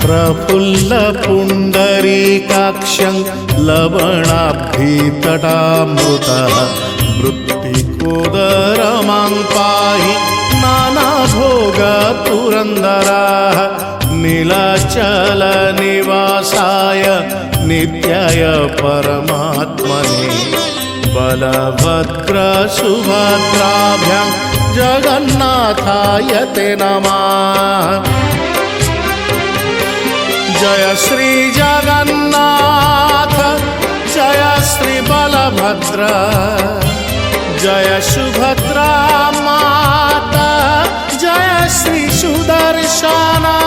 प्रफुल्ल पुण्डरीकाक्षं लवणाभीतटामृतः वृत्तिकोदरमां पाहि नानाभोगपुरन्दराः नीलाचलनिवासाय नित्याय परमात्मने बलभद्रसुभद्राभ्यां जगन्नाथाय ते नमः। जय श्री जगन्नाथ जय श्री बलभद्र जय सुभद्रा माता जय श्री सुदर्शना।